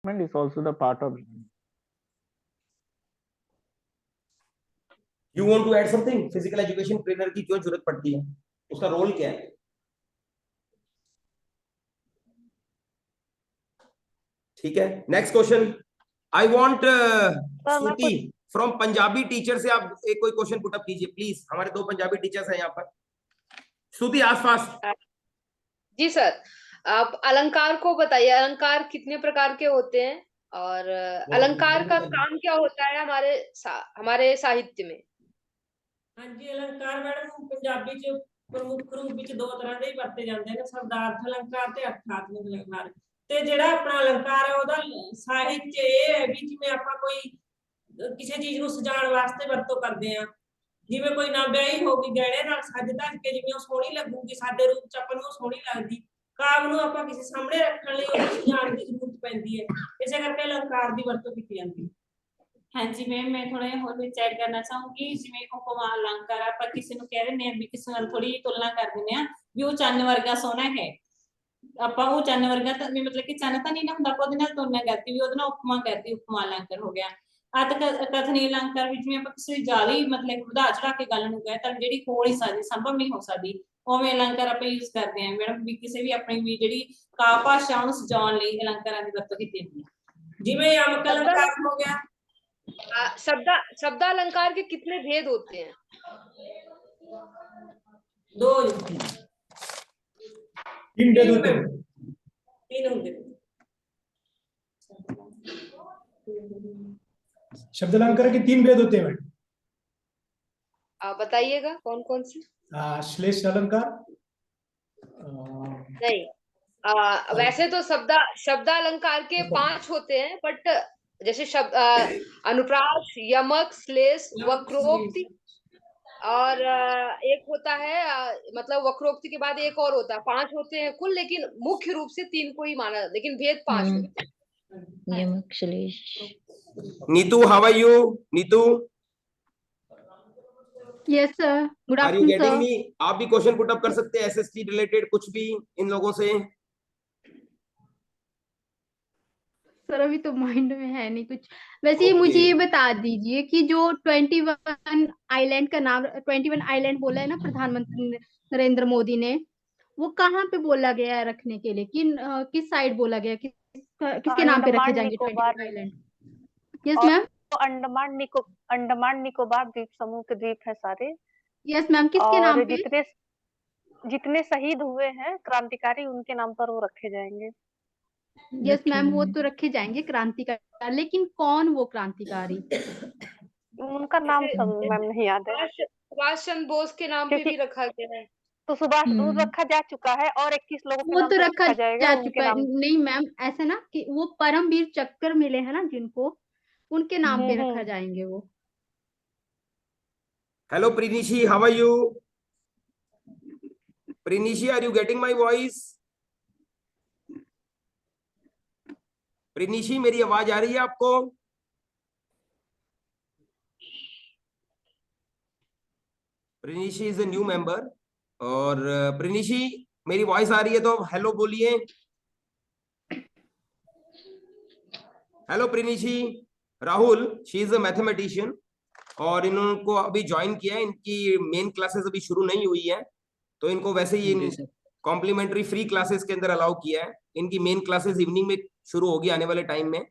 is also the part of. You want to add something? Physical education trainer की क्यों जरूरत पड़ती है, उसका रोल क्या है? ठीक है, next question. I want Shruti from Punjabi teacher से आप एक कोई क्वेश्चन पुट अप कीजिए प्लीज। हमारे दो पंजाबी टीचर्स हैं यहाँ पर। श्रुति आज फास्ट। जी सर, आप अलंकार को बताइए, अलंकार कितने प्रकार के होते हैं और अलंकार का काम क्या होता है हमारे साहित्य में? हाँ जी, अलंकार मैडम पंजाबी च प्रमुख रूप ਵਿੱਚ ਦੋ ਤਰ੍ਹਾਂ ਦੇ ਹੀ ਵਰਤੇ ਜਾਂਦੇ ਨੇ, ਸ਼ਬਦਾਰਥ अलंकार ਤੇ ਅਰਥਾਤਮਕ अलंकार। ਤੇ ਜਿਹੜਾ ਆਪਣਾ अलंकार ਹੈ ਉਹਦਾ ਸਾਹਿਤ ਚ ਇਹ ਹੈ ਵੀ ਜਿਵੇਂ ਆਪਾਂ ਕੋਈ ਕਿਸੇ ਚੀਜ਼ ਨੂੰ ਸਜਾਉਣ ਵਾਸਤੇ ਵਰਤੋਂ ਕਰਦੇ ਆ, ਜਿਵੇਂ ਕੋਈ ਨਾ ਵਿਆਹੀ ਹੋ ਗਈ ਗਹਿਣੇ ਨਾਲ ਸੱਜ ਧੱਜ ਕੇ ਜਿਵੇਂ ਉਹ ਸੋਹਣੀ ਲੱਗੂਗੀ, ਸਾਡੇ ਰੂਪ ਚ ਆਪਾਂ ਨੂੰ ਸੋਹਣੀ ਲੱਗਦੀ, ਕਾਵ ਨੂੰ ਆਪਾਂ ਕਿਸੇ ਸਾਹਮਣੇ ਰੱਖਣ ਲਈ ਉਹਨੂੰ ਸਜਾਉਣ ਦੀ ਜ਼ਰੂਰਤ ਪੈਂਦੀ ਹੈ, ਇਸੇ ਕਰਕੇ अलंकार ਦੀ ਵਰਤੋਂ ਕੀਤੀ ਜਾਂਦੀ ਹੈ। हाँ जी मैम, मैं थोड़ा और भी चेक करना चाहूंगी, जिवें उपमा अलंकार आप किसी ਨੂੰ ਕਹਿ ਰਹੇ ਵੀ ਕਿਸੇ ਨਾਲ ਥੋੜੀ ਤੁਲਨਾ ਕਰ ਦਿੰਦੇ ਆ ਵੀ ਉਹ ਚੰਨ ਵਰਗਾ ਸੋਹਣਾ ਹੈ, ਆਪਾਂ ਉਹ ਚੰਨ ਵਰਗਾ ਤਾਂ ਵੀ ਮਤਲਬ ਕਿ ਚੰਨ ਤਾਂ ਨਹੀਂ ਨਾ ਹੁੰਦਾ, ਉਹਦੇ ਨਾਲ ਤੁਲਨਾ ਕਰਤੀ ਵੀ ਉਹਦੇ ਨਾਲ ਉਪਮਾ ਕਰਤੀ, ਉਪਮਾ अलंकार ਹੋ ਗਿਆ। ਅਤ ਕਥਨੀ अलंकार ਵਿੱਚ ਜਿਵੇਂ ਆਪਾਂ ਕਿਸੇ ਜਾਲੀ ਮਤਲਬ ਵਧਾ ਚੜਾ ਕੇ ਗੱਲ ਨੂੰ ਕਹੇ ਤਾਂ ਜਿਹੜੀ ਹੋ ਨਹੀਂ ਸਕਦੀ, ਸੰਭਵ ਨਹੀਂ ਹੋ ਸਕਦੀ, ਉਵੇਂ अलंकार ਆਪਾਂ ਯੂਜ਼ ਕਰਦੇ ਆ ਮੈਡਮ ਵੀ ਕਿਸੇ ਵੀ ਆਪਣੀ ਵੀ ਜਿਹੜੀ ਕਾਵ ਭਾਸ਼ਾ ਨੂੰ ਸਜਾਉਣ ਲਈ अलंकारां ਦੀ ਵਰਤੋਂ ਕੀਤੀ ਜਾਂਦੀ ਹੈ। ਜਿਵੇਂ ਯਮਕ अलंकार हो गया। शब्द अलंकार के कितने भेद होते हैं? दो, तीन भेद होते हैं। तीन होंगे। शब्द अलंकार के तीन भेद होते हैं मैडम। बताइएगा कौन कौन से? श्लेष अलंकार नहीं, वैसे तो शब्द अलंकार के 5 होते हैं, बट जैसे शब्द अनुप्रास, यमक, श्लेष, वक्रोक्ति और एक होता है मतलब वक्रोक्ति के बाद एक और होता है, 5 होते हैं कुल, लेकिन मुख्य रूप से 3 को ही माना, लेकिन भेद 5 होते हैं। यमक, श्लेष। Neetu, how are you? Neetu, yes sir, good are you afternoon getting sir. Me? आप भी क्वेश्चन पुट अप कर सकते हैं एसएसटी रिलेटेड कुछ भी इन लोगों से। सर अभी तो माइंड में है नहीं कुछ। वैसे ये मुझे ये बता दीजिए कि जो 21 आइलैंड का नाम 21 आइलैंड बोला है ना प्रधानमंत्री नरेंद्र मोदी ने, वो कहाँ पे बोला गया है रखने के लिए, किस साइड बोला गया, किसके नाम पे रखे जाएंगे 21 island? Yes ma'am. Andaman Nicobar द्वीप समूह के द्वीप है सारे। यस मैम, किसके नाम पे? जितने शहीद हुए हैं क्रांतिकारी उनके नाम पर वो रखे जाएंगे। यस मैम, वो तो रखे जाएंगे क्रांतिकारी, लेकिन कौन वो क्रांतिकारी? उनका नाम सब मैम नहीं याद है। सुभाष चंद्र बोस के नाम पे भी रखा गया है। तो सुभाष रखा जा चुका है और 21 लोगों के वो नाम तो पर रखा जाएगा जा चुका है। नहीं मैम, ऐसा ना कि वो परमवीर चक्र मिले हैं ना जिनको, उनके नाम पे रखा जाएंगे वो। Hello Prinishi, how are you? Prinishi, are you getting my voice? Prinishi, मेरी आवाज आ रही है आपको? Prinishi is a new member. और प्रीनिशी, मेरी वॉइस आ रही है तो हेलो बोलिए। Hello Prinishi. Rahul, she is a mathematician और इनको अभी ज्वाइन किया है, इनकी मेन क्लासेस अभी शुरू नहीं हुई है, तो इनको वैसे ही कॉम्प्लीमेंट्री फ्री क्लासेस के अंदर अलाउ किया है। इनकी मेन क्लासेस इवनिंग में शुरू होगी आने वाले टाइम में,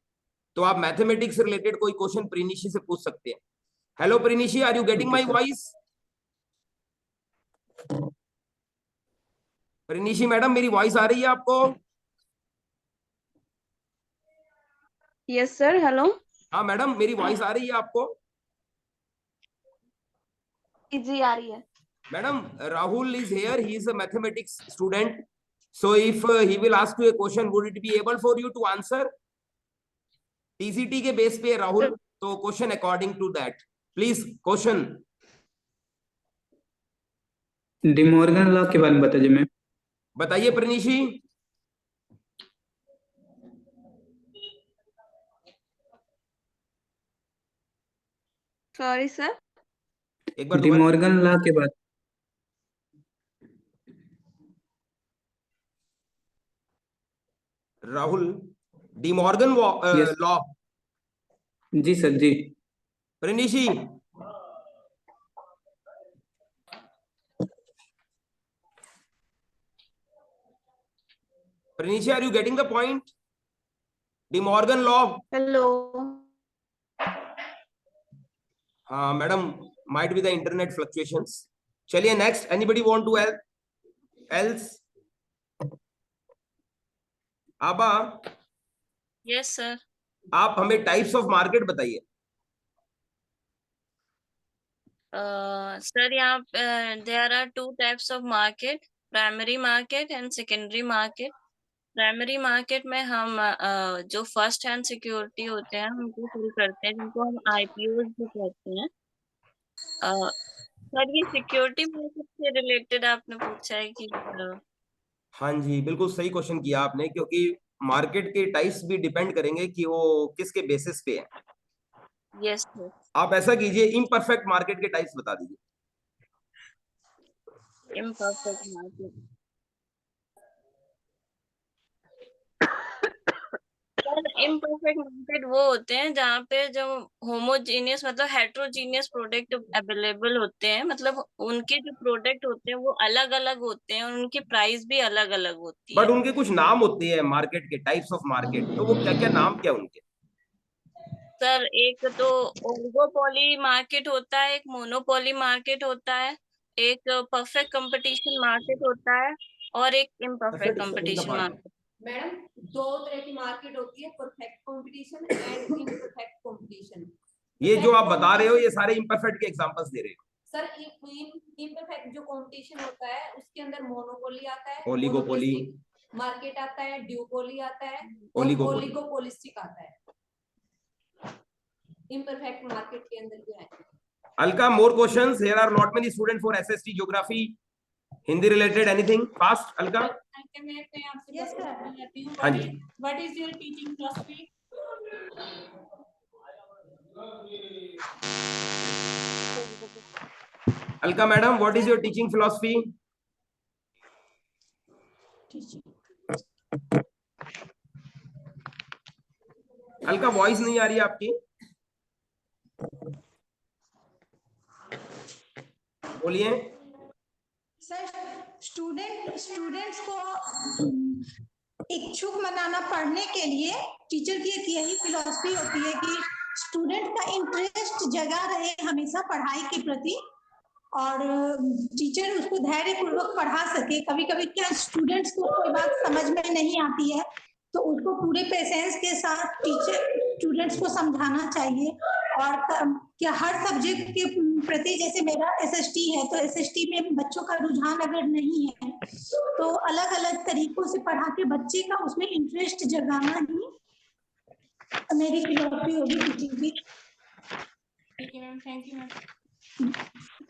तो आप मैथमेटिक्स से रिलेटेड कोई क्वेश्चन प्रीनिशी से पूछ सकते हैं। Hello Prinishi, are you getting my voice? Prinishi madam, मेरी वॉइस आ रही है आपको? Yes sir, hello. हाँ मैडम, मेरी वॉइस आ रही है आपको? जी आ रही है। Madam, Rahul is here. He is a mathematics student. So if he will ask you a question, would it be able for you to answer? TCT के base पे राहुल, तो question according to that. Please, question. De Morgan law के बारे में बताइए ma'am. बताइए प्रणीशी। Sorry sir, एक बार De Morgan law के बाद। Rahul, De Morgan Yes. लॉ। जी सर जी। Prinishi, Prinishi, are you getting the point? De Morgan law. Hello. हाँ madam, might be the internet fluctuations. चलिए next. Anybody want to help? Else? आबा, Yes, sir. आप हमें types of market बताइए. Sir, यहाँ there are two types of market, primary market and secondary market. Primary market में हम जो first hand security होते हैं उनको फिल करते हैं, जिनको हम आईपीओ भी कहते हैं। सर, ये सिक्योरिटी मार्केट से रिलेटेड आपने पूछा है कि हाँ जी, बिल्कुल सही क्वेश्चन किया आपने, क्योंकि मार्केट के टाइप्स भी डिपेंड करेंगे कि वो किसके बेसिस पे है। Yes sir. आप ऐसा कीजिए, इम्परफेक्ट मार्केट के टाइप्स बता दीजिए। इम्परफेक्ट मार्केट, इम्परफेक्ट मार्केट वो होते हैं जहाँ पे जो होमोजीनियस मतलब हेट्रोजीनियस प्रोडक्ट अवेलेबल होते हैं, मतलब उनके जो प्रोडक्ट होते हैं वो अलग अलग होते हैं और उनकी प्राइस भी अलग अलग होती है। बट उनके कुछ नाम होते हैं मार्केट के, टाइप्स ऑफ मार्केट, तो वो क्या क्या नाम क्या उनके? सर, एक तो ओलिगोपोली मार्केट होता है, एक मोनोपोली मार्केट होता है, एक परफेक्ट कंपटीशन मार्केट होता है और एक इम्परफेक्ट कंपटीशन मार्केट। मैडम, दो तरह की मार्केट होती है, perfect competition and imperfect competition. ये जो आप बता रहे हो ये सारे इम्परफेक्ट के एग्जांपल्स दे रहे हो। सर, इम्परफेक्ट जो कंपटीशन होता है उसके अंदर मोनोपोली आता है, ओलिगोपोली मार्केट आता है, ड्यूपोली आता है, ओलिगोपोलिस्टिक आता है। इम्परफेक्ट मार्केट के अंदर क्या है? Alka, more questions. Here are not many students for SST geography, Hindi related, anything fast, Alka? Yes, sir. हाँ जी। What is your teaching philosophy? Alka madam, what is your teaching philosophy? Alka, voice नहीं आ रही है आपकी, बोलिए। Sir, students को इच्छुक बनाना पढ़ने के लिए टीचर की एक यही फिलॉसफी होती है कि स्टूडेंट का इंटरेस्ट जगा रहे हमेशा पढ़ाई के प्रति, और टीचर उसको धैर्य पूर्वक पढ़ा सके। कभी कभी क्या स्टूडेंट्स को कोई बात समझ में नहीं आती है तो उसको पूरे पेशेंस के साथ टीचर स्टूडेंट्स को समझाना चाहिए। और क्या हर सब्जेक्ट के प्रति, जैसे मेरा एसएसटी है तो एसएसटी में बच्चों का रुझान अगर नहीं है तो अलग अलग तरीकों से पढ़ा के बच्चे का उसमें इंटरेस्ट जगाना ही मेरी फिलॉसफी होगी टीचिंग की। ठीक है मैम, थैंक यू मैम।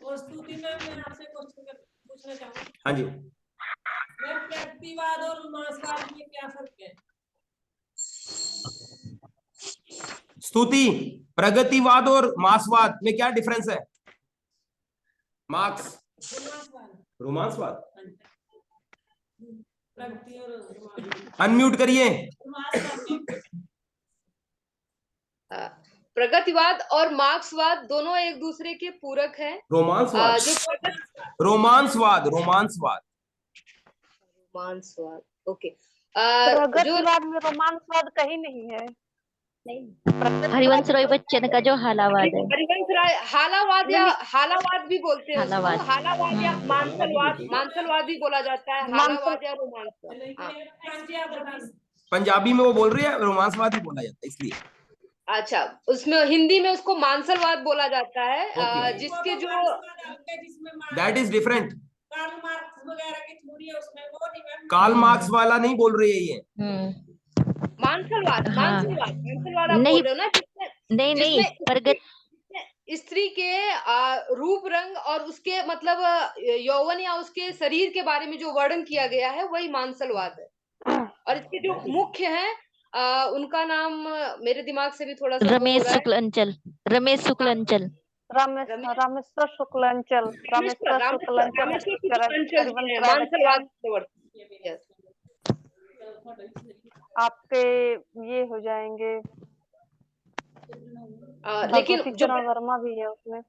और स्तुति मैम, मैं आपसे क्वेश्चन पूछना चाहूंगी। हाँ जी। मैम, प्रगतिवाद और मार्क्सवाद में क्या फर्क है? स्तुति, प्रगतिवाद और मार्क्सवाद में क्या डिफरेंस है? मार्क्स, रोमांसवाद, प्रगति और अनम्यूट करिए। प्रगतिवाद और मार्क्सवाद दोनों एक दूसरे के पूरक हैं। रोमांसवाद, रोमांसवाद, रोमांसवाद, रोमांसवाद, ओके। प्रगतिवाद में रोमांसवाद कहीं नहीं है। हरिवंश राय बच्चन का जो हालावाद है, हरिवंश राय हालावाद या हालावाद भी बोलते हैं उसको, हालावाद या मानसलवाद, मानसलवाद भी बोला जाता है, हालावाद या रोमांसवाद। पंजाबी में वो बोल रही है, रोमांसवाद ही बोला जाता है इसलिए। अच्छा, उसमें हिंदी में उसको मानसलवाद बोला जाता है, जिसके जो that is different. Karl Marx वगैरह की थ्योरी है उसमें, वो नहीं मैम। कार्ल मार्क्स वाला नहीं बोल रही है ये। मानसलवाद, मानसलवाद, मानसलवाद आप बोल रहे हो ना, नहीं प्रगति स्त्री के रूप रंग और उसके मतलब यौवन या उसके शरीर के बारे में जो वर्णन किया गया है वही मानसलवाद है। और इसके जो मुख्य हैं उनका नाम मेरे दिमाग से भी थोड़ा सा रमेश शुक्लांचल, रामेश्वर शुक्लांचल, आपके ये हो जाएंगे, लेकिन भगवती जो चरण वर्मा भी है उसमें।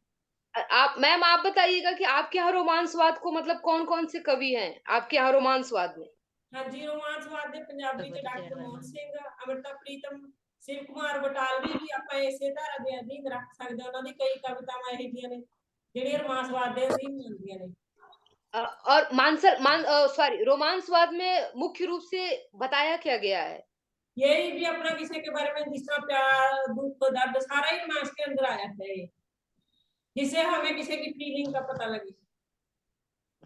आप मैम आप बताइएगा कि आपके यहाँ रोमांसवाद को मतलब कौन कौन से कवि हैं आपके यहाँ रोमांसवाद में? हाँ जी, रोमांसवाद ਦੇ ਪੰਜਾਬੀ ਚ ਡਾਕਟਰ ਮੋਹਨ ਸਿੰਘ, ਅਮ੍ਰਿਤਾ ਪ੍ਰੀਤਮ, शिव कुमार बटालवी भी ਆਪਾਂ ਇਸੇ ਧਾਰਾ ਦੇ ਅਧੀਨ ਰੱਖ ਸਕਦੇ ਹਾਂ। ਉਹਨਾਂ ਦੀ ਕਈ ਕਵਿਤਾਵਾਂ ਇਹੋ ਜਿਹੀਆਂ ਨੇ ਜਿਹੜੀਆਂ ਰੋਮਾਂਸਵਾਦ ਦੇ ਅਧੀਨ ਹੁੰਦੀਆਂ ਨੇ। और सॉरी रोमांसवाद में मुख्य रूप से बताया क्या गया है? यही भी अपना किसी के बारे में, जिस तरह प्यार, दुख, दर्द, सारा ही रोमांस के अंदर आया है, जिससे हमें किसी की फीलिंग का पता लगे।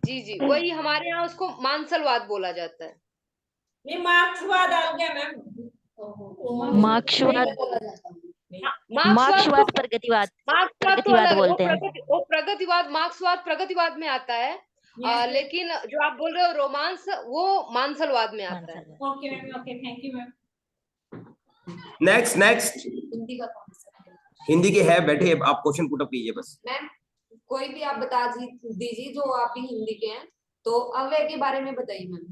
जी जी, वही हमारे यहाँ उसको मानसलवाद बोला जाता है। नहीं, मार्क्सवाद आ गया मैम। मार्क्सवाद, मार्क्सवाद प्रगतिवाद, मार्क्सवाद तो प्रगतिवाद अलग, बोलते हैं। वो प्रगतिवाद, मार्क्सवाद प्रगतिवाद में आता है। लेकिन जो आप बोल रहे हो रोमांस, वो मानसलवाद में आता है। Okay ma'am, okay, thank you ma'am. Next Hindi का कौन सा? हिंदी के है, बैठे आप क्वेश्चन पुट अप कीजिए बस। मैम कोई भी आप बता दीजिए जो आप भी हिंदी के हैं, तो अव्यय के बारे में बताइए मैम।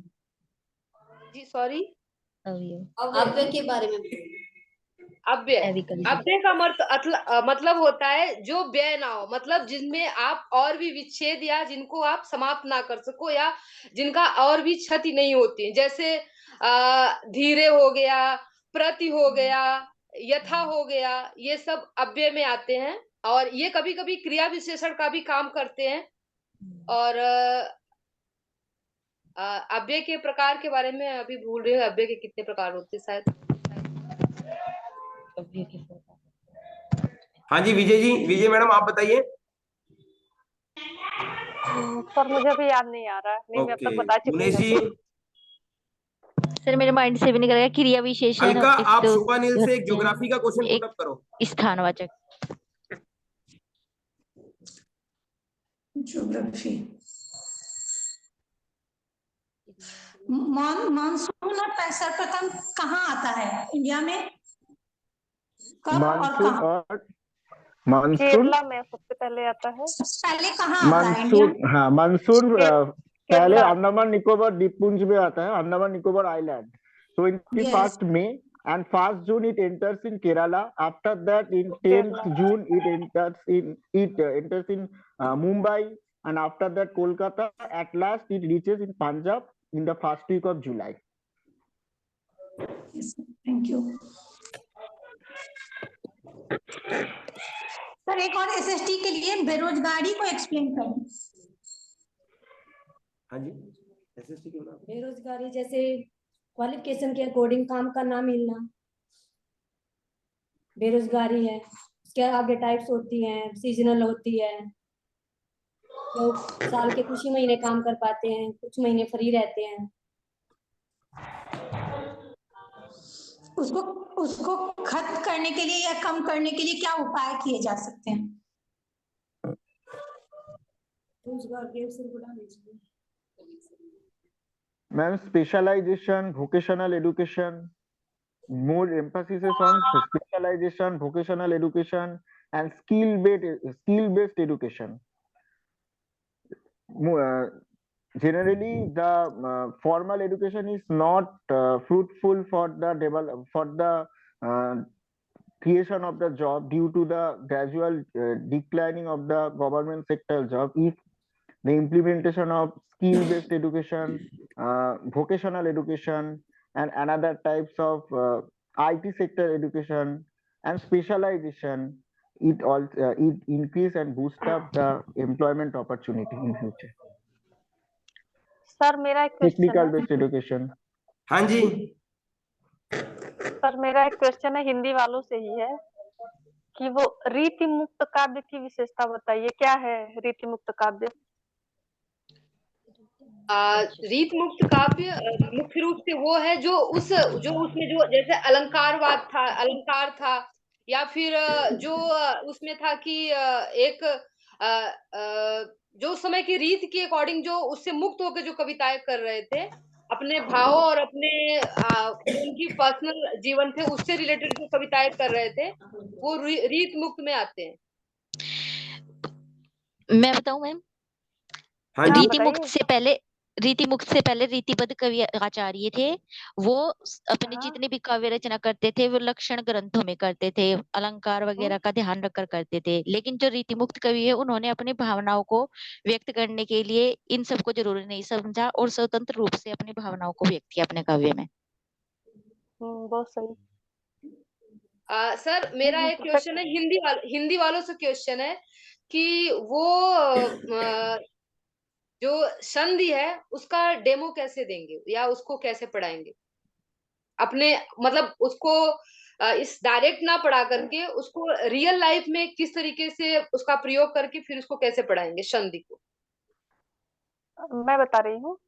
जी सॉरी, अव्यय के बारे में बताइए। अव्यय का मतलब होता है जो व्यय ना हो, मतलब जिनमें आप और भी विच्छेद या जिनको आप समाप्त ना कर सको या जिनका और भी क्षति नहीं होती है, जैसे धीरे हो गया, प्रति हो गया, यथा हो गया, ये सब अव्यय में आते हैं। और ये कभी कभी क्रिया विशेषण का भी काम करते हैं। और अव्यय के प्रकार के बारे में अभी भूल रही हूँ, अव्यय के कितने प्रकार होते हैं शायद। हाँ जी विजय मैडम आप बताइए। सर मुझे भी याद नहीं आ रहा है, नहीं मैं अब तक बता चुकी हूँ। सर मेरे माइंड से भी निकल गया। क्रिया विशेषण, अलका आप शोभानील से एक ज्योग्राफी का क्वेश्चन पुट अप करो। स्थानवाचक ज्योग्राफी। मानसून सर्वप्रथम कहाँ आता है इंडिया में? कब और कहाँ? मानसून केरला में सबसे पहले आता है। सबसे पहले कहाँ आता है इंडिया में? हाँ मानसून पहले अंडमान निकोबार द्वीपपुंज में आता है, Andaman Nicobar island. So in the first May and 1st June it enters in Kerala. After that in 10th June it enters in Mumbai, and after that Kolkata. At last it reaches in Punjab in the first week of July. Yes, thank you. Sir एक और SST के लिए बेरोजगारी को explain करें। हाँ जी, SST क्यों ना? बेरोजगारी जैसे क्वालिफिकेशन के अकॉर्डिंग काम का ना मिलना बेरोजगारी है। उसके आगे टाइप्स होती हैं, सीजनल होती है, लोग साल के कुछ ही महीने काम कर पाते हैं, कुछ महीने फ्री रहते हैं। उसको खत्म करने के लिए या कम करने के लिए क्या उपाय किए जा सकते हैं? रोजगार के अवसर बढ़ाने चाहिए। Ma'am, specialization, vocational education, more emphasis is on specialization, vocational education, and skill-based education. Generally, the formal education is not fruitful for the creation of the job due to the gradual declining of the government sector job. If the implementation of skill-based education, vocational education, and another types of IT sector education and specialization, it increase and boost up the employment opportunity in future. Sir मेरा एक technical based education. हाँ जी sir मेरा एक question है, हिंदी वालों से ही है कि वो रीति मुक्त काव्य की विशेषता बताइए। क्या है रीति मुक्त काव्य? रीत मुक्त काव्य मुख्य रूप से वो है जो उसमें जो जैसे अलंकार था या फिर जो उसमें था कि एक जो समय की रीत के अकॉर्डिंग जो उससे मुक्त होकर जो कविताएं कर रहे थे, अपने भावों और अपने उनकी पर्सनल जीवन थे उससे रिलेटेड जो कविताएं कर रहे थे, वो रीत मुक्त में आते हैं। मैं बताऊं मैम? रीति मुक्त से पहले रीतिमुक्त से पहले रीतिबद्ध कवि आचार्य थे, वो अपने जितने भी काव्य रचना करते थे वो लक्षण ग्रंथों में करते थे, अलंकार वगैरह का ध्यान रखकर करते थे। लेकिन जो रीतिमुक्त कवि है उन्होंने अपनी भावनाओं को व्यक्त करने के लिए इन सबको जरूरी नहीं समझा और स्वतंत्र रूप से अपनी भावनाओं को व्यक्त किया अपने काव्य में। बहुत सही। सर मेरा एक क्वेश्चन है, हिंदी वालों से क्वेश्चन है कि वो जो संधि है उसका डेमो कैसे देंगे या उसको कैसे पढ़ाएंगे अपने, मतलब उसको इस डायरेक्ट ना पढ़ा करके उसको रियल लाइफ में किस तरीके से उसका प्रयोग करके फिर उसको कैसे पढ़ाएंगे संधि को? मैं बता रही हूँ।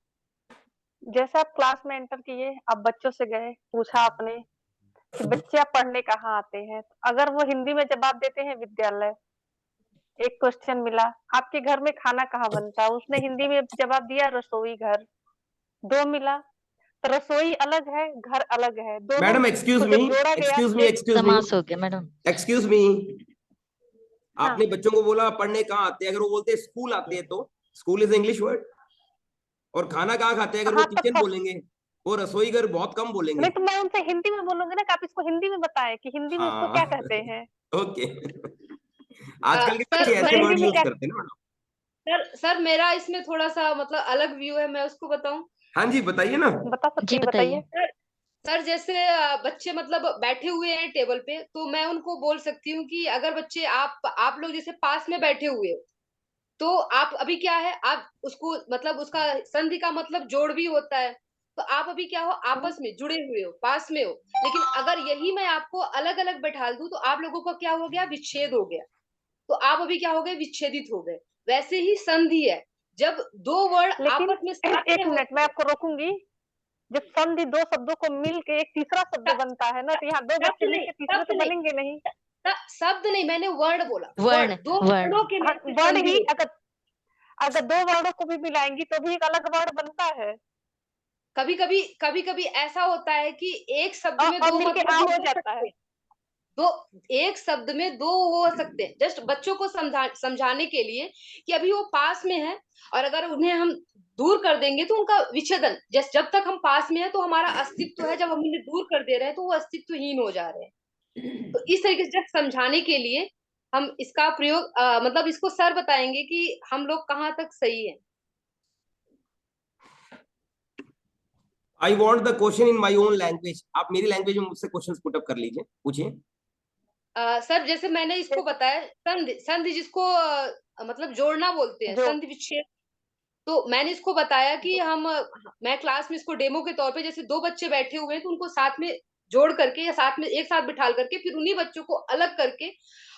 जैसे आप क्लास में एंटर किए, आप बच्चों से गए, पूछा आपने कि बच्चे आप पढ़ने कहाँ आते हैं, अगर वो हिंदी में जवाब देते हैं विद्यालय, एक क्वेश्चन मिला आपके घर में खाना कहाँ बनता है, उसने हिंदी में जवाब दिया रसोई घर, 2 मिला, तो रसोई अलग है, घर अलग है, दोनों मैडम एक्सक्यूज को मी, जब जोड़ा गया समास हो गया मैडम। एक्सक्यूज मी, आपने बच्चों को बोला पढ़ने कहाँ आते हैं, अगर वो बोलते हैं स्कूल आते हैं तो स्कूल इज इंग्लिश वर्ड, और खाना कहाँ खाते हैं अगर वो किचन बोलेंगे, वो रसोई घर बहुत कम बोलेंगे। नहीं तो मैं उनसे हिंदी में बोलूंगी ना कि आप इसको हिंदी में बताएं कि हिंदी में इसको क्या कहते हैं। ओके, आजकल के बच्चे ऐसे वर्ड यूज करते हैं ना मैडम। सर मेरा इसमें थोड़ा सा मतलब अलग व्यू है, मैं उसको बताऊं? हाँ जी बताइए ना। बता सकती हैं, बताइए। सर जैसे बच्चे मतलब बैठे हुए हैं टेबल पे, तो मैं उनको बोल सकती हूँ कि अगर बच्चे आप लोग जैसे पास में बैठे हुए हो, तो आप अभी क्या है, आप उसको मतलब उसका संधि का मतलब जोड़ भी होता है, तो आप अभी क्या हो, आपस में जुड़े हुए हो, पास में हो। लेकिन अगर यही मैं आपको अलग अलग बैठा दूं तो आप लोगों का क्या हो गया, विच्छेद हो गया, तो आप अभी क्या हो गए, विच्छेदित हो गए। वैसे ही संधि है, जब दो वर्ड आपस में एक मिनट मैं आपको रोकूंगी। जब संधि दो शब्दों को मिल के एक तीसरा शब्द बनता है ना, तो यहाँ दो बच्चे मिलकर तीसरे तो बनेंगे नहीं। शब्द नहीं, मैंने वर्ड बोला, वर्ण, दो वर्डों के वर्ड ही, अगर दो वर्डों को भी मिलाएंगी तो भी एक अलग वर्ड बनता है। कभी कभी ऐसा होता है कि एक शब्द में दो मतलब हो जाता है, दो एक शब्द में दो हो सकते हैं। जस्ट बच्चों को समझाने के लिए कि अभी वो पास में है, और अगर उन्हें हम दूर कर देंगे तो उनका विच्छेदन, जब तक हम पास में है तो हमारा अस्तित्व है, जब हम उन्हें दूर कर दे रहे हैं तो वो अस्तित्वहीन हो जा रहे हैं। तो इस तरीके से समझाने के लिए हम इसका प्रयोग मतलब इसको सर बताएंगे कि हम लोग कहाँ तक सही है। I want the question in my own language. आप मेरी लैंग्वेज में मुझसे क्वेश्चंस पुट अप कर लीजिए, पूछिए। सर जैसे मैंने इसको बताया संधि जिसको मतलब जोड़ना बोलते हैं, संधि विच्छेद, तो मैंने इसको बताया कि मैं क्लास में इसको डेमो के तौर पे, जैसे दो बच्चे बैठे हुए हैं तो उनको साथ में जोड़ करके या साथ में एक साथ बिठाल करके फिर उन्हीं बच्चों को अलग करके,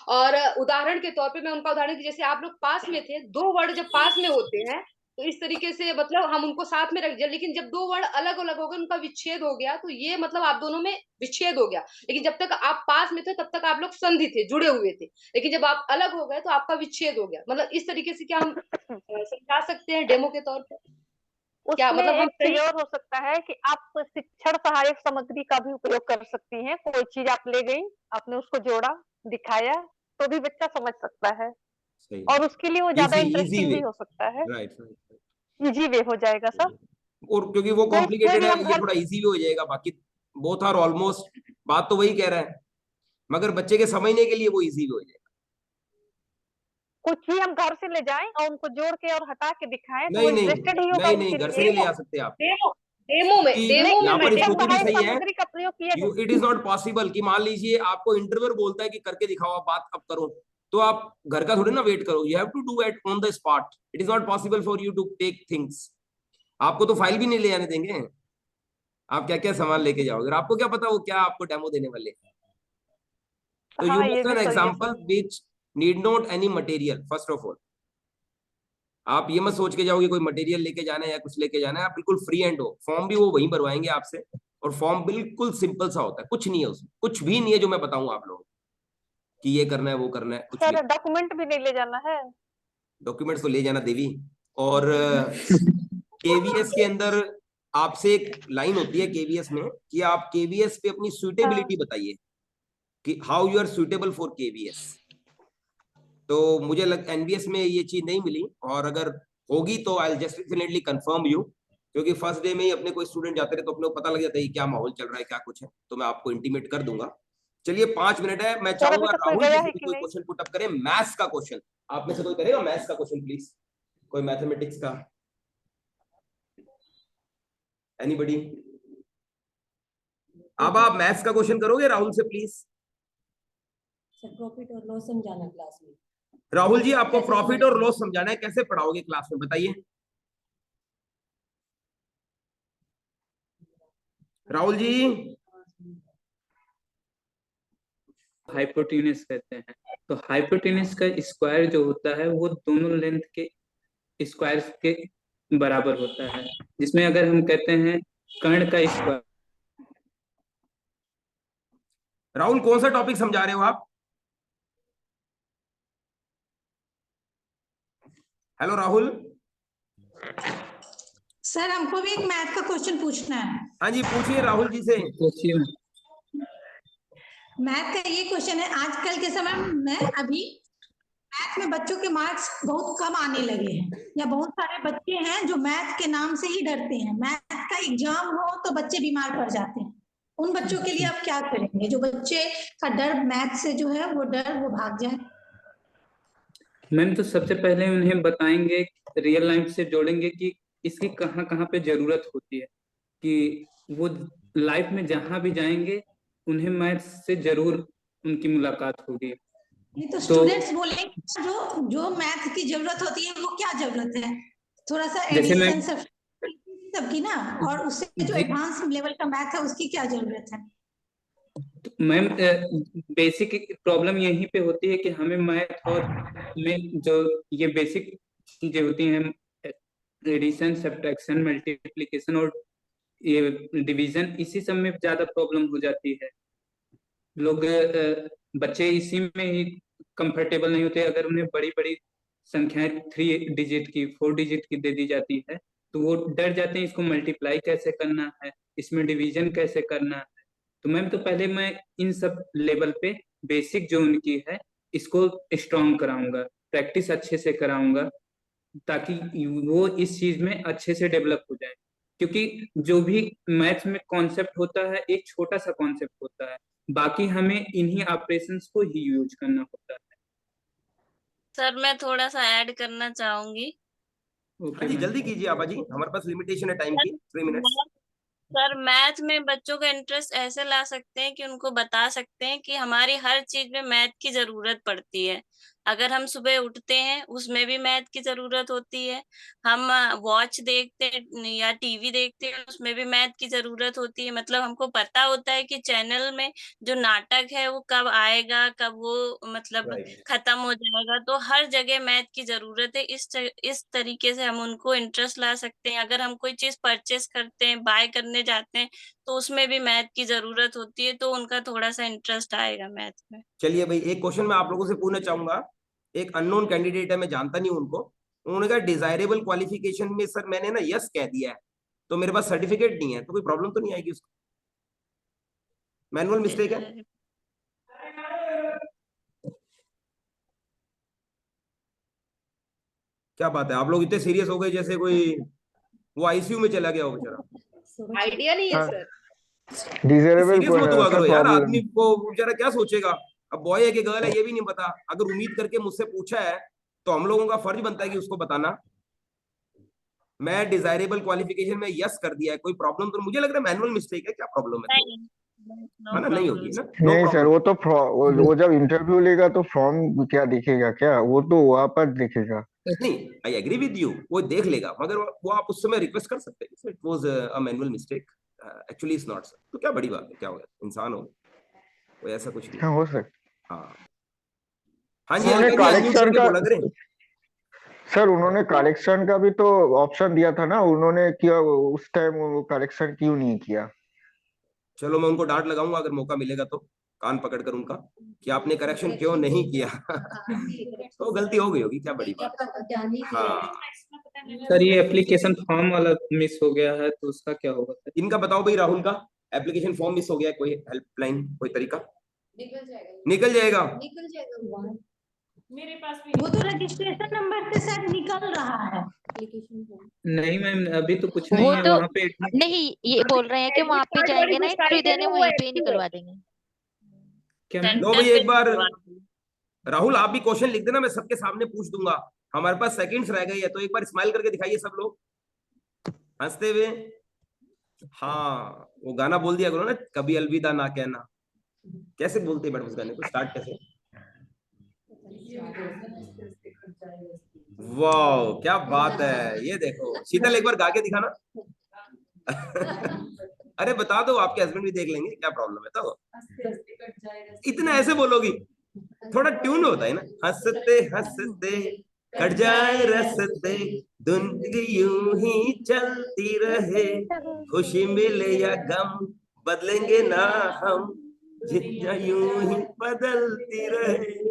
और उदाहरण के तौर पे मैं उनका उदाहरण, जैसे आप लोग पास में थे, दो वर्ड जब पास में होते हैं तो इस तरीके से मतलब हम उनको साथ में रख दिया, लेकिन जब दो वर्ड अलग अलग हो गए, उनका विच्छेद हो गया, तो ये मतलब आप दोनों में विच्छेद हो गया। लेकिन जब तक आप पास में थे तब तक आप लोग संधि थे, जुड़े हुए थे, लेकिन जब आप अलग हो गए तो आपका विच्छेद हो गया। मतलब इस तरीके से क्या हम समझा सकते हैं डेमो के तौर पर? क्या मतलब एक चीज और हो सकता है कि आप शिक्षण सहायक सामग्री का भी उपयोग कर सकती हैं। कोई चीज आप ले गई, आपने उसको जोड़ा, दिखाया, तो भी बच्चा समझ सकता है, और उसके लिए वो ज्यादा इंटरेस्टिंग भी हो सकता है। इजी वे हो जाएगा सर, और क्योंकि वो कॉम्प्लिकेटेड है, ये थोड़ा इजी भी हो जाएगा। बाकी बोथ आर ऑलमोस्ट, बात तो वही कह रहा है, मगर बच्चे के समझने के लिए वो इजी भी हो जाएगा। कुछ भी हम घर से ले जाएं और उनको जोड़ के और हटा के दिखाएं, नहीं नहीं नहीं, घर से नहीं ले आ सकते आप। डेमो में यहाँ पर स्थिति भी सही है, का प्रयोग किया। इट इज नॉट पॉसिबल कि मान लीजिए आपको इंटरव्यूअर बोलता है कि करके दिखाओ, बात अब करो, तो आप घर का थोड़ी ना वेट करो, you have to do it on the spot. It is not possible for you to take things. आपको तो फाइल भी नहीं ले जाने देंगे, आप क्या क्या सामान लेके जाओगे, आपको क्या पता वो क्या आपको डेमो देने वाले। तो you make an example which need not any material. First of all आप ये मत सोच के जाओगे कोई मटेरियल लेके जाना है या कुछ लेके जाना है, आप बिल्कुल फ्री एंड हो। फॉर्म भी वो वहीं भरवाएंगे आपसे, और फॉर्म बिल्कुल सिंपल सा होता है, कुछ नहीं है उसमें, कुछ भी नहीं है जो मैं बताऊं आप लोगों कि ये करना है वो करना है, कुछ नहीं। डॉक्यूमेंट भी नहीं ले जाना है? डॉक्यूमेंट्स तो ले जाना देवी। और केवीएस के अंदर आपसे एक लाइन होती है केवीएस में कि आप केवीएस पे अपनी सुटेबिलिटी बताइए कि how you are suitable for KVS. तो मुझे एनवीएस में ये चीज नहीं मिली, और अगर होगी तो I will just definitely confirm you क्योंकि फर्स्ट डे में ही अपने कोई स्टूडेंट जाते रहे तो अपने को पता लग जाता है क्या माहौल चल रहा है, क्या कुछ है, तो मैं आपको इंटीमेट कर दूंगा। चलिए 5 मिनट है, मैं सर अभी चाहूंगा तक कोई राहुल गया जी है से कि कोई नहीं? क्वेश्चन पुट अप करे, मैथ्स का क्वेश्चन। आप में से कोई करेगा मैथ्स का क्वेश्चन प्लीज, कोई मैथमेटिक्स का, एनीबॉडी? अब आप मैथ्स का क्वेश्चन करोगे राहुल से प्लीज। सर प्रॉफिट और लॉस समझाना क्लास में। राहुल जी आपको कैसे प्रॉफिट और समझाएंगे? लॉस समझाना है, कैसे पढ़ाओगे क्लास में बताइए। राहुल जी हाइपोटेन्यूस कहते हैं। तो हाइपोटेन्यूस का स्क्वायर जो होता है वो दोनों लेंथ के स्क्वायर के बराबर होता है, जिसमें अगर हम कहते हैं कर्ण का स्क्वायर। राहुल कौन सा टॉपिक समझा रहे हो आप? हेलो राहुल। सर हमको भी एक मैथ का क्वेश्चन पूछना है। हाँ जी पूछिए राहुल जी से। मैथ का ये क्वेश्चन है, आजकल के समय में अभी मैथ में बच्चों के मार्क्स बहुत कम आने लगे हैं, या बहुत सारे बच्चे हैं जो मैथ के नाम से ही डरते हैं। मैथ का एग्जाम हो तो बच्चे बीमार पड़ जाते हैं। उन बच्चों के लिए आप क्या करेंगे, जो बच्चे का डर मैथ से जो है वो डर वो भाग जाए? मैम तो सबसे पहले उन्हें बताएंगे, रियल लाइफ से जोड़ेंगे कि इसकी कहाँ कहाँ पे जरूरत होती है, कि वो लाइफ में जहां भी जाएंगे उन्हें मैथ्स से जरूर उनकी मुलाकात होगी। नहीं तो स्टूडेंट्स बोलेंगे जो जो मैथ की जरूरत होती है वो क्या जरूरत है, थोड़ा सा जैसे मैं एडिशन सब की ना, और उससे जो एडवांस लेवल का मैथ है उसकी क्या जरूरत है? मैम बेसिक प्रॉब्लम यहीं पे होती है कि हमें मैथ और में जो ये बेसिक चीजें होती हैं, एडिशन, सब्ट्रैक्शन, मल्टीप्लिकेशन और ये डिवीजन, इसी सब में ज्यादा प्रॉब्लम हो जाती है। लोग बच्चे इसी में ही कंफर्टेबल नहीं होते। अगर उन्हें बड़ी बड़ी संख्याएं 3 डिजिट की, 4 डिजिट की दे दी जाती है तो वो डर जाते हैं, इसको मल्टीप्लाई कैसे करना है, इसमें डिवीजन कैसे करना है। तो मैम तो पहले मैं इन सब लेवल पे बेसिक जो उनकी है इसको स्ट्रॉन्ग कराऊंगा, प्रैक्टिस अच्छे से कराऊंगा, ताकि वो इस चीज में अच्छे से डेवलप हो जाए। क्योंकि जो भी मैथ्स में कॉन्सेप्ट होता है एक छोटा सा कॉन्सेप्ट होता है, बाकी हमें इन्हीं ऑपरेशंस को ही यूज करना होता है। सर मैं थोड़ा सा ऐड करना चाहूंगी। हाँ जी जल्दी कीजिए आबा जी, हमारे पास लिमिटेशन है टाइम की, 3 मिनट्स। सर मैथ में बच्चों का इंटरेस्ट ऐसे ला सकते हैं कि उनको बता सकते हैं कि हमारी हर चीज में मैथ की जरूरत पड़ती है। अगर हम सुबह उठते हैं उसमें भी मैथ की जरूरत होती है। हम वॉच देखते हैं या टीवी देखते हैं उसमें भी मैथ की जरूरत होती है। मतलब हमको पता होता है कि चैनल में जो नाटक है वो कब आएगा, कब वो मतलब खत्म हो जाएगा। तो हर जगह मैथ की जरूरत है। इस तरीके से हम उनको इंटरेस्ट ला सकते हैं। अगर हम कोई चीज परचेस करते हैं, बाय करने जाते हैं, तो उसमें भी मैथ की जरूरत होती है, तो उनका थोड़ा सा इंटरेस्ट आएगा मैथ में। चलिए भाई एक क्वेश्चन मैं आप लोगों से पूछना चाहूंगा। एक अननोन कैंडिडेट है, मैं जानता नहीं उनको, उन्होंने कहा डिजायरेबल क्वालिफिकेशन में सर मैंने ना यस कह दिया है तो मेरे पास सर्टिफिकेट नहीं है, तो कोई प्रॉब्लम तो नहीं आएगी उसको? मैनुअल मिस्टेक है? क्या बात है, आप लोग इतने सीरियस हो गए जैसे कोई वो आईसीयू में चला गया हो बेचारा। आइडिया नहीं है सर। डिजायरेबल सीरियस मत हुआ सर करो यार, प्रॉब्लम। आदमी को बेचारा क्या सोचेगा। अब बॉय है कि गर्ल है ये भी नहीं पता, अगर उम्मीद करके मुझसे पूछा है तो हम लोगों का फर्ज बनता है कि उसको बताना। मैं डिजायरेबल क्वालिफिकेशन में यस कर दिया है, कोई प्रॉब्लम तो मुझे लग रहा है मैनुअल मिस्टेक है, क्या प्रॉब्लम है? है ना, नहीं होगी ना, नो नहीं सर, प्रॉब्लम। वो जब इंटरव्यू लेगा तो फॉर्म क्या दिखेगा, क्या वो तो वहां पर दिखेगा। नहीं आई एग्री विद यू, वो देख लेगा, मगर वो आप उस समय रिक्वेस्ट कर सकते हैं it was a manual mistake, actually it's not sir. तो क्या बड़ी बात है, क्या हो गया, इंसान हो, कोई ऐसा कुछ नहीं। हाँ हो सकता। हाँ हाँ जी उन्होंने अलका जी अनम्यूट करेक्शन करके का बोला करें। सर, उन्होंने करेक्शन का भी तो ऑप्शन दिया था ना, उन्होंने किया उस टाइम, वो करेक्शन क्यों नहीं किया? चलो मैं उनको डांट लगाऊंगा अगर मौका मिलेगा तो, कान पकड़कर उनका, कि आपने करेक्शन क्यों नहीं किया। तो गलती हो गई होगी, क्या बड़ी बात। हाँ सर ये एप्लीकेशन फॉर्म वाला मिस हो गया है तो उसका क्या होगा सर? इनका बताओ भाई, राहुल का एप्लीकेशन फॉर्म मिस हो गया है, कोई हेल्पलाइन कोई तरीका? निकल जाएगा। मेरे पास भी वो तो रजिस्ट्रेशन नंबर से शायद निकल रहा है। नहीं मैम, अभी तो कुछ नहीं वो है तो वहाँ पे। नहीं, ये बोल रहे हैं कि वहां पे कार्ड वाली जाएंगे ना जो इंटरव्यू साइट है देने, ना, वो वहीं पे ही एक्टिव है। निकलवा देंगे। क्या मैम? लो सेंटर भाई पे एक बार निकलवा दो। राहुल आप भी क्वेश्चन लिख देना, मैं सबके सामने पूछ दूंगा। हमारे पास सेकंड्स रह गई है, तो एक बार स्माइल करके दिखाइए सब लोग हंसते हुए। हाँ वो गाना बोल दिया करो ना, कभी अलविदा ना कहना। कैसे बोलते हैं मैडम उस गाने को, स्टार्ट कैसे? वाह क्या बात है, ये देखो शीतल एक बार गा के दिखाना। अरे बता दो, आपके हस्बैंड भी देख लेंगे, क्या प्रॉब्लम है। तो इतना ऐसे बोलोगी, थोड़ा ट्यून होता है ना, हंसते हंसते कट जाए रस्ते, दुनिया यूं ही चलती रहे, खुशी मिले या गम बदलेंगे ना हम, जिंदगी यूं ही बदलती रहे।